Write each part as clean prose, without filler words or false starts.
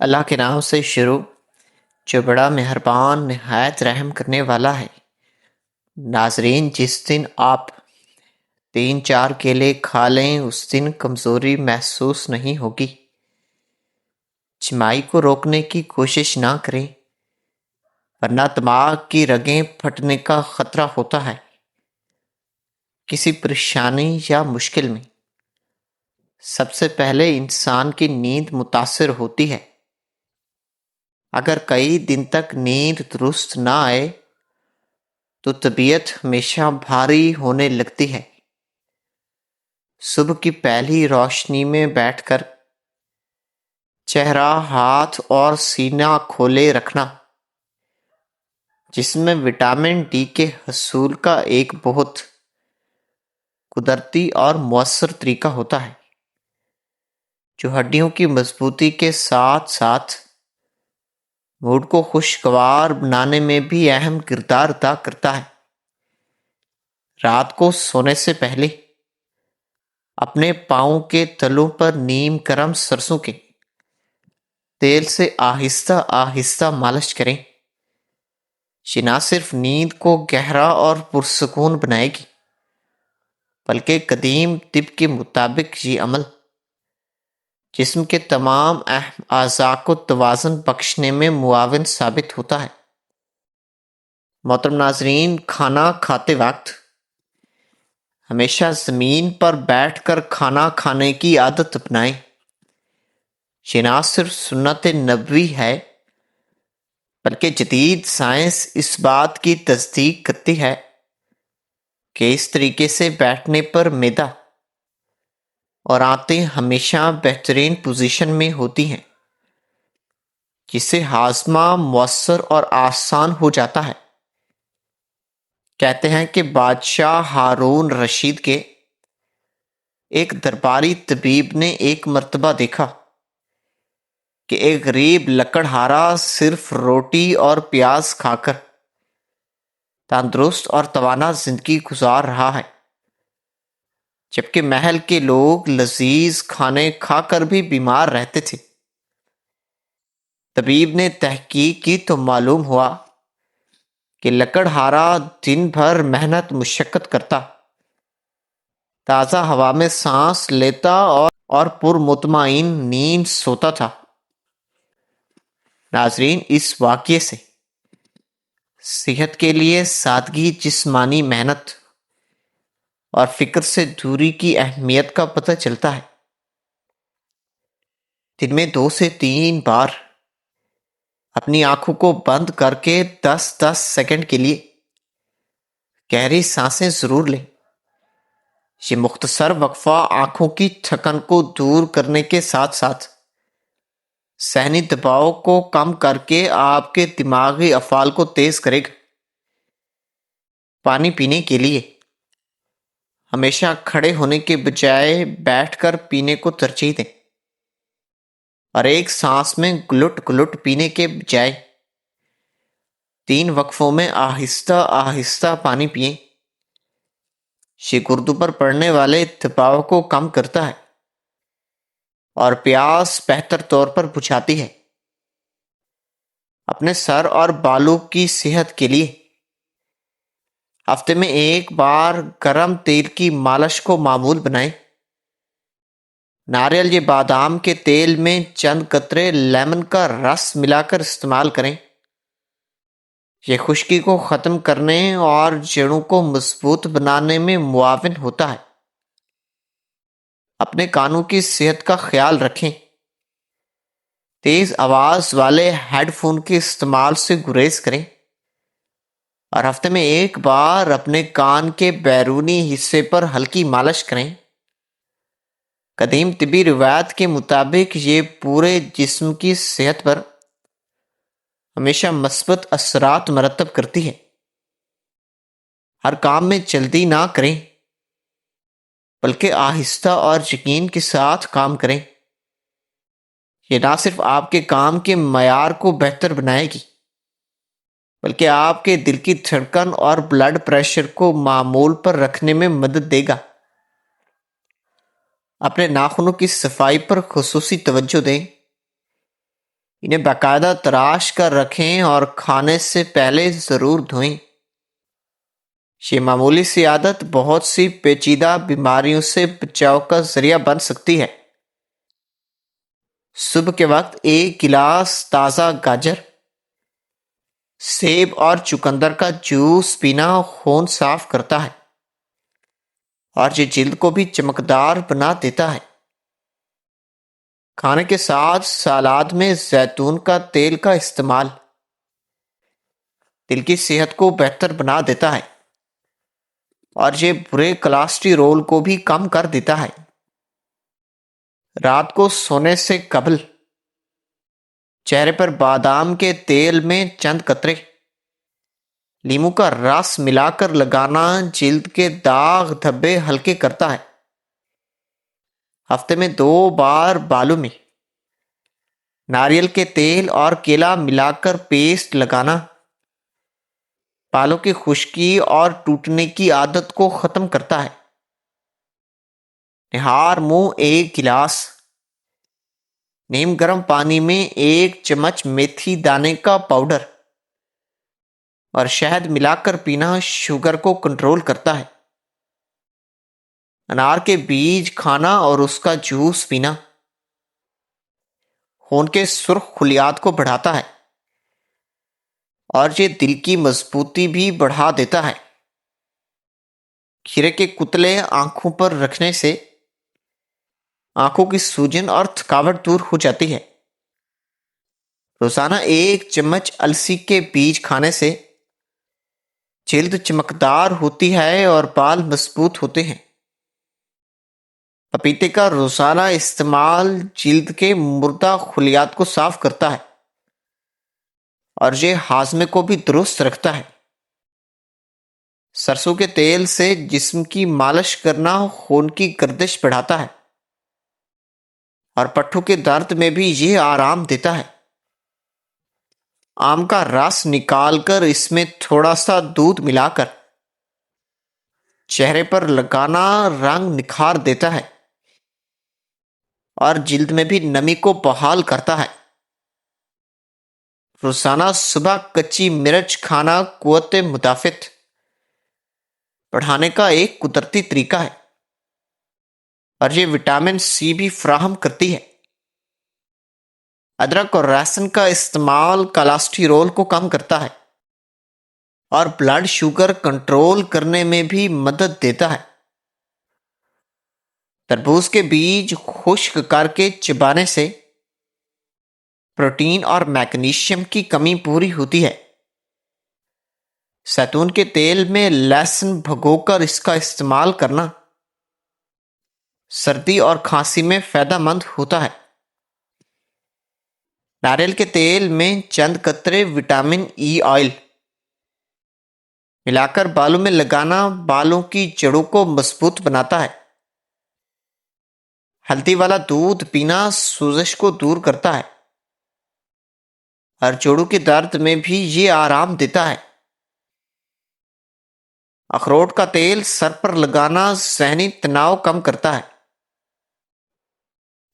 اللہ کے نام سے شروع جو بڑا مہربان نہایت رحم کرنے والا ہے۔ ناظرین، جس دن آپ 3-4 کیلے کھا لیں اس دن کمزوری محسوس نہیں ہوگی۔ جمائی کو روکنے کی کوشش نہ کریں ورنہ دماغ کی رگیں پھٹنے کا خطرہ ہوتا ہے۔ کسی پریشانی یا مشکل میں سب سے پہلے انسان کی نیند متاثر ہوتی ہے۔ اگر کئی دن تک نیند درست نہ آئے تو طبیعت ہمیشہ بھاری ہونے لگتی ہے۔ صبح کی پہلی روشنی میں بیٹھ کر چہرہ، ہاتھ اور سینہ کھولے رکھنا جسم میں وٹامن ڈی کے حصول کا ایک بہت قدرتی اور مؤثر طریقہ ہوتا ہے جو ہڈیوں کی مضبوطی کے ساتھ ساتھ موڈ کو خوشگوار بنانے میں بھی اہم کردار ادا کرتا ہے۔ رات کو سونے سے پہلے اپنے پاؤں کے تلوں پر نیم گرم سرسوں کے تیل سے آہستہ آہستہ مالش کریں۔ یہ نہ صرف نیند کو گہرا اور پرسکون بنائے گی بلکہ قدیم طب کے مطابق یہ عمل جسم کے تمام اہم اعضاء کو توازن بخشنے میں معاون ثابت ہوتا ہے۔ محترم ناظرین، کھانا کھاتے وقت ہمیشہ زمین پر بیٹھ کر کھانا کھانے کی عادت اپنائیں۔ یہ نہ صرف سنت نبوی ہے بلکہ جدید سائنس اس بات کی تصدیق کرتی ہے کہ اس طریقے سے بیٹھنے پر معدہ اور آنتیں ہمیشہ بہترین پوزیشن میں ہوتی ہیں، جس سے ہاضمہ مؤثر اور آسان ہو جاتا ہے۔ کہتے ہیں کہ بادشاہ ہارون رشید کے ایک درباری طبیب نے ایک مرتبہ دیکھا کہ ایک غریب لکڑہارا صرف روٹی اور پیاز کھا کر تندرست اور توانا زندگی گزار رہا ہے، جبکہ محل کے لوگ لذیذ کھانے کھا کر بھی بیمار رہتے تھے۔ طبیب نے تحقیق کی تو معلوم ہوا کہ لکڑہارا دن بھر محنت مشقت کرتا، تازہ ہوا میں سانس لیتا اور پرمطمئن نیند سوتا تھا۔ ناظرین، اس واقعے سے صحت کے لیے سادگی، جسمانی محنت اور فکر سے دوری کی اہمیت کا پتہ چلتا ہے۔ دن میں 2 سے 3 بار اپنی آنکھوں کو بند کر کے 10-10 سیکنڈ کے لیے گہری سانسیں ضرور لیں۔ یہ مختصر وقفہ آنکھوں کی تھکن کو دور کرنے کے ساتھ ساتھ ذہنی دباؤ کو کم کر کے آپ کے دماغی افعال کو تیز کرے گا۔ پانی پینے کے لیے ہمیشہ کھڑے ہونے کے بجائے بیٹھ کر پینے کو ترجیح دیں، اور ایک سانس میں گلٹ گلٹ پینے کے بجائے 3 وقفوں میں آہستہ آہستہ پانی پئیں۔ یہ گردوں پر پڑنے والے دباؤ کو کم کرتا ہے اور پیاس بہتر طور پر بجھاتی ہے۔ اپنے سر اور بالوں کی صحت کے لیے ہفتے میں 1 بار گرم تیل کی مالش کو معمول بنائیں۔ ناریل یا بادام کے تیل میں چند قطرے لیمن کا رس ملا کر استعمال کریں۔ یہ خشکی کو ختم کرنے اور جڑوں کو مضبوط بنانے میں معاون ہوتا ہے۔ اپنے کانوں کی صحت کا خیال رکھیں۔ تیز آواز والے ہیڈ فون کے استعمال سے گریز کریں اور ہفتے میں 1 بار اپنے کان کے بیرونی حصے پر ہلکی مالش کریں۔ قدیم طبی روایت کے مطابق یہ پورے جسم کی صحت پر ہمیشہ مثبت اثرات مرتب کرتی ہے۔ ہر کام میں جلدی نہ کریں بلکہ آہستہ اور یقین کے ساتھ کام کریں۔ یہ نہ صرف آپ کے کام کے معیار کو بہتر بنائے گی بلکہ آپ کے دل کی دھڑکن اور بلڈ پریشر کو معمول پر رکھنے میں مدد دے گا۔ اپنے ناخنوں کی صفائی پر خصوصی توجہ دیں۔ انہیں باقاعدہ تراش کر رکھیں اور کھانے سے پہلے ضرور دھوئیں۔ یہ معمولی سی عادت بہت سی پیچیدہ بیماریوں سے بچاؤ کا ذریعہ بن سکتی ہے۔ صبح کے وقت 1 گلاس تازہ گاجر، سیب اور چقندر کا جوس پینا خون صاف کرتا ہے اور یہ جلد کو بھی چمکدار بنا دیتا ہے۔ کھانے کے ساتھ سالاد میں زیتون کا تیل کا استعمال دل کی صحت کو بہتر بنا دیتا ہے اور یہ برے کولیسٹرول کو بھی کم کر دیتا ہے۔ رات کو سونے سے قبل چہرے پر بادام کے تیل میں چند قطرے لیموں کا رس ملا کر لگانا جلد کے داغ دھبے ہلکے کرتا ہے۔ ہفتے میں 2 بار بالوں میں ناریل کے تیل اور کیلا ملا کر پیسٹ لگانا بالوں کی خشکی اور ٹوٹنے کی عادت کو ختم کرتا ہے۔ نہار منہ 1 گلاس نیم گرم پانی میں 1 چمچ میتھی دانے کا پاؤڈر اور شہد ملا کر پینا شوگر کو کنٹرول کرتا ہے۔ انار کے بیج کھانا اور اس کا جوس پینا خون کے سرخ خلیات کو بڑھاتا ہے اور یہ دل کی مضبوطی بھی بڑھا دیتا ہے۔ کھیرے کے کتلے آنکھوں پر رکھنے سے آنکھوں کی سوجن اور تھکاوٹ دور ہو جاتی ہے۔ روزانہ 1 چمچ السی کے بیج کھانے سے جلد چمکدار ہوتی ہے اور بال مضبوط ہوتے ہیں۔ پپیتے کا روزانہ استعمال جلد کے مردہ خلیات کو صاف کرتا ہے اور یہ ہاضمے کو بھی درست رکھتا ہے۔ سرسوں کے تیل سے جسم کی مالش کرنا خون کی گردش بڑھاتا ہے اور پٹھوں کے درد میں بھی یہ آرام دیتا ہے۔ آم کا رس نکال کر اس میں تھوڑا سا دودھ ملا کر چہرے پر لگانا رنگ نکھار دیتا ہے اور جلد میں بھی نمی کو بحال کرتا ہے۔ روزانہ صبح کچی مرچ کھانا قوت مدافعت بڑھانے کا ایک قدرتی طریقہ ہے اور یہ وٹامن سی بھی فراہم کرتی ہے۔ ادرک اور لہسن کا استعمال کولیسٹرول کو کم کرتا ہے اور بلڈ شوگر کنٹرول کرنے میں بھی مدد دیتا ہے۔ تربوز کے بیج خشک کر کے چبانے سے پروٹین اور میگنیشیم کی کمی پوری ہوتی ہے۔ زیتون کے تیل میں لہسن بھگو کر اس کا استعمال کرنا سردی اور کھانسی میں فائدہ مند ہوتا ہے۔ ناریل کے تیل میں چند قطرے وٹامن ای آئل ملا کر بالوں میں لگانا بالوں کی جڑوں کو مضبوط بناتا ہے۔ ہلدی والا دودھ پینا سوزش کو دور کرتا ہے اور جوڑوں کے درد میں بھی یہ آرام دیتا ہے۔ اخروٹ کا تیل سر پر لگانا ذہنی تناؤ کم کرتا ہے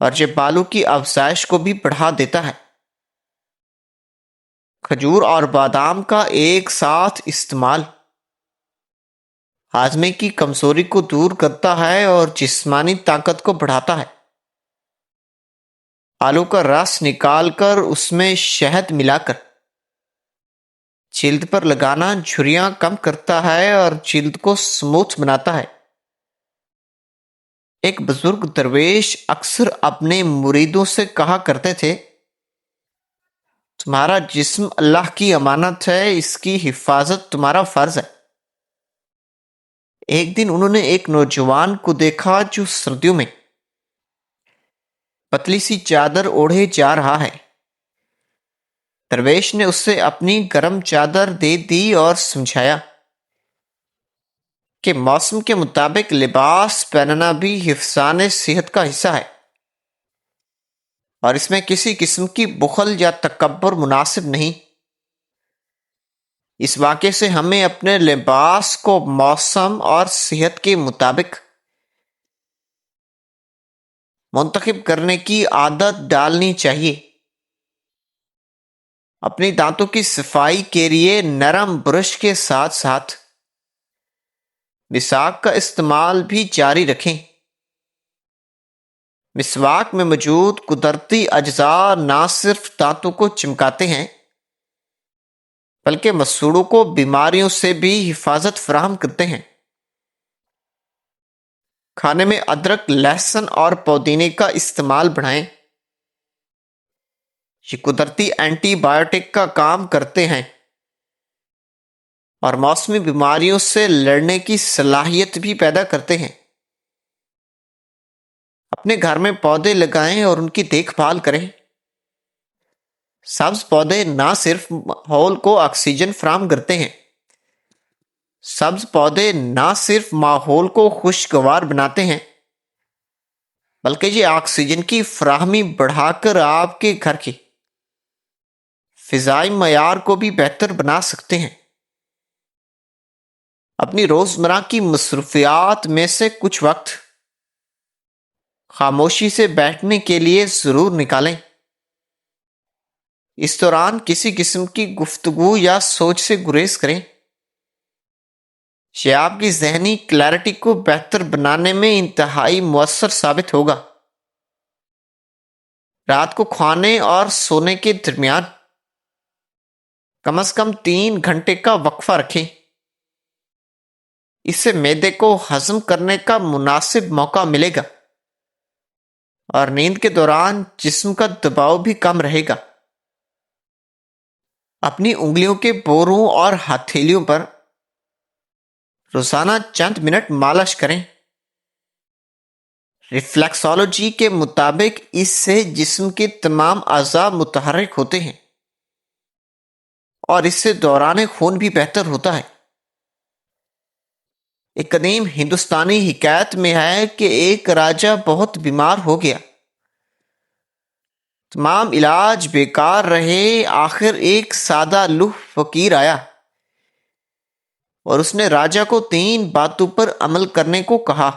اور یہ بالوں کی افزائش کو بھی بڑھا دیتا ہے۔ کھجور اور بادام کا ایک ساتھ استعمال ہاضمے کی کمزوری کو دور کرتا ہے اور جسمانی طاقت کو بڑھاتا ہے۔ آلو کا رس نکال کر اس میں شہد ملا کر جلد پر لگانا جھریاں کم کرتا ہے اور جلد کو سموتھ بناتا ہے۔ ایک بزرگ درویش اکثر اپنے مریدوں سے کہا کرتے تھے، تمہارا جسم اللہ کی امانت ہے، اس کی حفاظت تمہارا فرض ہے۔ ایک دن انہوں نے ایک نوجوان کو دیکھا جو سردیوں میں پتلی سی چادر اوڑھے جا رہا ہے۔ درویش نے اسے اپنی گرم چادر دے دی اور سمجھایا کہ موسم کے مطابق لباس پہننا بھی حفظان صحت کا حصہ ہے اور اس میں کسی قسم کی بخل یا تکبر مناسب نہیں۔ اس واقعے سے ہمیں اپنے لباس کو موسم اور صحت کے مطابق منتخب کرنے کی عادت ڈالنی چاہیے۔ اپنی دانتوں کی صفائی کے لیے نرم برش کے ساتھ ساتھ مسواک کا استعمال بھی جاری رکھیں۔ مسواک میں موجود قدرتی اجزاء نہ صرف دانتوں کو چمکاتے ہیں بلکہ مسوڑوں کو بیماریوں سے بھی حفاظت فراہم کرتے ہیں۔ کھانے میں ادرک، لہسن اور پودینے کا استعمال بڑھائیں۔ یہ قدرتی اینٹی بائیوٹک کا کام کرتے ہیں اور موسمی بیماریوں سے لڑنے کی صلاحیت بھی پیدا کرتے ہیں۔ اپنے گھر میں پودے لگائیں اور ان کی دیکھ بھال کریں۔ سبز پودے نہ صرف ماحول کو آکسیجن فراہم کرتے ہیں، سبز پودے نہ صرف ماحول کو خوشگوار بناتے ہیں بلکہ یہ آکسیجن کی فراہمی بڑھا کر آپ کے گھر کی فضائی معیار کو بھی بہتر بنا سکتے ہیں۔ اپنی روزمرہ کی مصروفیات میں سے کچھ وقت خاموشی سے بیٹھنے کے لیے ضرور نکالیں۔ اس دوران کسی قسم کی گفتگو یا سوچ سے گریز کریں۔ یہ آپ کی ذہنی کلیئرٹی کو بہتر بنانے میں انتہائی مؤثر ثابت ہوگا۔ رات کو کھانے اور سونے کے درمیان کم از کم 3 گھنٹے کا وقفہ رکھیں۔ اس سے معدے کو ہضم کرنے کا مناسب موقع ملے گا اور نیند کے دوران جسم کا دباؤ بھی کم رہے گا۔ اپنی انگلیوں کے بوروں اور ہتھیلیوں پر روزانہ چند منٹ مالش کریں۔ ریفلیکسالوجی کے مطابق اس سے جسم کے تمام اعضاء متحرک ہوتے ہیں اور اس سے دوران خون بھی بہتر ہوتا ہے۔ ایک قدیم ہندوستانی حکایت میں ہے کہ ایک راجہ بہت بیمار ہو گیا۔ تمام علاج بیکار رہے۔ آخر ایک سادہ لوح فقیر آیا اور اس نے راجہ کو 3 باتوں پر عمل کرنے کو کہا۔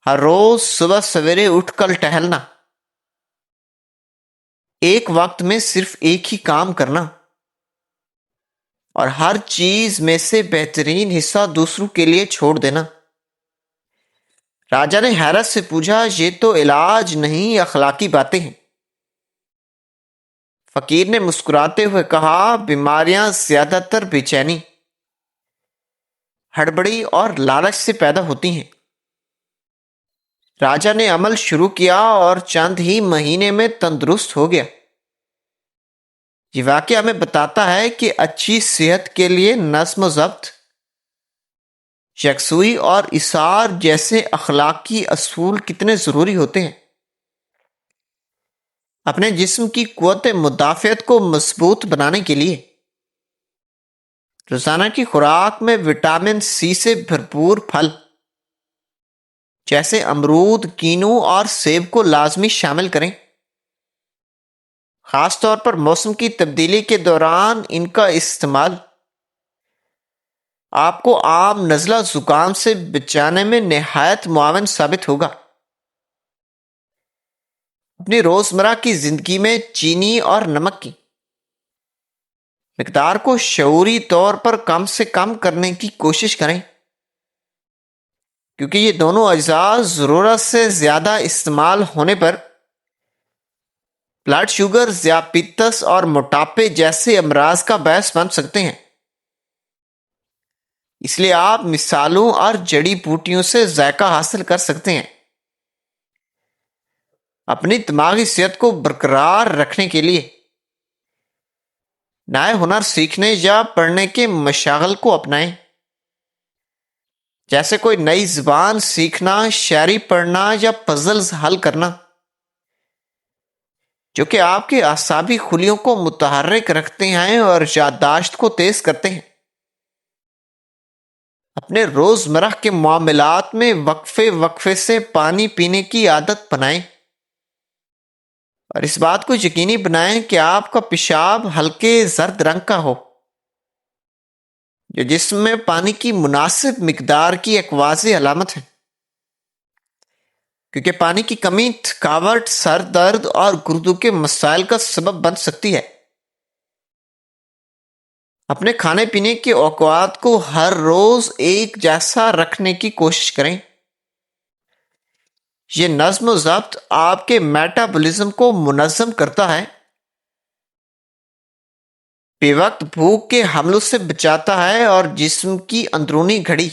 ہر روز صبح سویرے اٹھ کر ٹہلنا، ایک وقت میں صرف ایک ہی کام کرنا، اور ہر چیز میں سے بہترین حصہ دوسروں کے لیے چھوڑ دینا۔ راجہ نے حیرت سے پوچھا، یہ تو علاج نہیں، اخلاقی باتیں ہیں۔ فقیر نے مسکراتے ہوئے کہا، بیماریاں زیادہ تر بے چینی، ہڑبڑی اور لالچ سے پیدا ہوتی ہیں۔ راجہ نے عمل شروع کیا اور چند ہی مہینے میں تندرست ہو گیا۔ یہ واقعہ ہمیں بتاتا ہے کہ اچھی صحت کے لیے نظم و ضبط، یکسوئی اور ایثار جیسے اخلاقی اصول کتنے ضروری ہوتے ہیں۔ اپنے جسم کی قوت مدافعت کو مضبوط بنانے کے لیے روزانہ کی خوراک میں وٹامن سی سے بھرپور پھل جیسے امرود، کینو اور سیب کو لازمی شامل کریں۔ خاص طور پر موسم کی تبدیلی کے دوران ان کا استعمال آپ کو عام نزلہ زکام سے بچانے میں نہایت معاون ثابت ہوگا۔ اپنی روزمرہ کی زندگی میں چینی اور نمک کی مقدار کو شعوری طور پر کم سے کم کرنے کی کوشش کریں، کیونکہ یہ دونوں اجزاء ضرورت سے زیادہ استعمال ہونے پر بلڈ شوگر، ذیابیطس اور موٹاپے جیسے امراض کا باعث بن سکتے ہیں۔ اس لیے آپ مثالوں اور جڑی بوٹیوں سے ذائقہ حاصل کر سکتے ہیں۔ اپنی دماغی صحت کو برقرار رکھنے کے لیے نئے ہنر سیکھنے یا پڑھنے کے مشاغل کو اپنائیں، جیسے کوئی نئی زبان سیکھنا، شاعری پڑھنا یا پزلز حل کرنا، جو کہ آپ کے اعصابی خلیوں کو متحرک رکھتے ہیں اور یادداشت کو تیز کرتے ہیں۔ اپنے روزمرہ کے معاملات میں وقفے سے پانی پینے کی عادت بنائیں اور اس بات کو یقینی بنائیں کہ آپ کا پیشاب ہلکے زرد رنگ کا ہو، جو جسم میں پانی کی مناسب مقدار کی ایک واضح علامت ہے۔ کیونکہ پانی کی کمی تھکاوٹ، سر درد اور گردوں کے مسائل کا سبب بن سکتی ہے۔ اپنے کھانے پینے کے اوقات کو ہر روز ایک جیسا رکھنے کی کوشش کریں۔ یہ نظم و ضبط آپ کے میٹابولزم کو منظم کرتا ہے، بے وقت بھوک کے حملوں سے بچاتا ہے اور جسم کی اندرونی گھڑی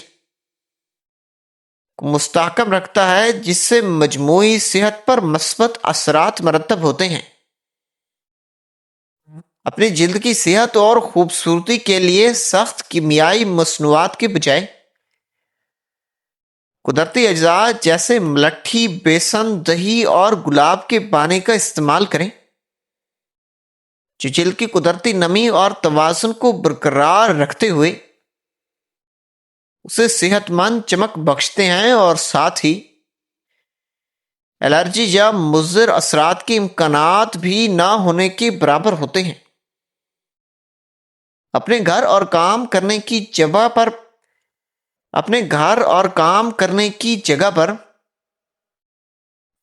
کو مستحکم رکھتا ہے، جس سے مجموعی صحت پر مثبت اثرات مرتب ہوتے ہیں۔ اپنی جلد کی صحت اور خوبصورتی کے لیے سخت کیمیائی مصنوعات کے بجائے قدرتی اجزاء جیسے ملٹھی، بیسن، دہی اور گلاب کے پانی کا استعمال کریں، جو جلد کی قدرتی نمی اور توازن کو برقرار رکھتے ہوئے اسے صحت مند چمک بخشتے ہیں اور ساتھ ہی الرجی یا مضر اثرات کے امکانات بھی نہ ہونے کے برابر ہوتے ہیں۔ اپنے گھر اور کام کرنے کی جگہ پر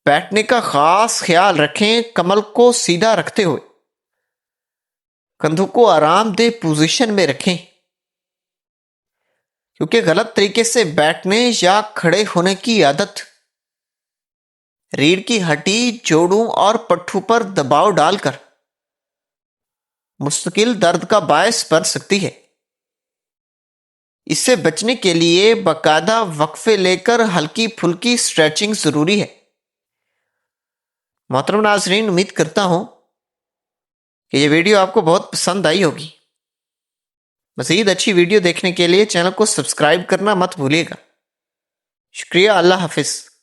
بیٹھنے کا خاص خیال رکھیں۔ کمر کو سیدھا رکھتے ہوئے کندھوں کو آرام دہ پوزیشن میں رکھیں، کیونکہ غلط طریقے سے بیٹھنے یا کھڑے ہونے کی عادت ریڑھ کی ہڈی، جوڑوں اور پٹھوں پر دباؤ ڈال کر مستقل درد کا باعث بن سکتی ہے۔ اس سے بچنے کے لیے باقاعدہ وقفے لے کر ہلکی پھلکی اسٹریچنگ ضروری ہے۔ محترم ناظرین، امید کرتا ہوں کہ یہ ویڈیو آپ کو بہت پسند آئی ہوگی۔ مزید اچھی ویڈیو دیکھنے کے لیے چینل کو سبسکرائب کرنا مت بھولیے گا۔ شکریہ، اللہ حافظ۔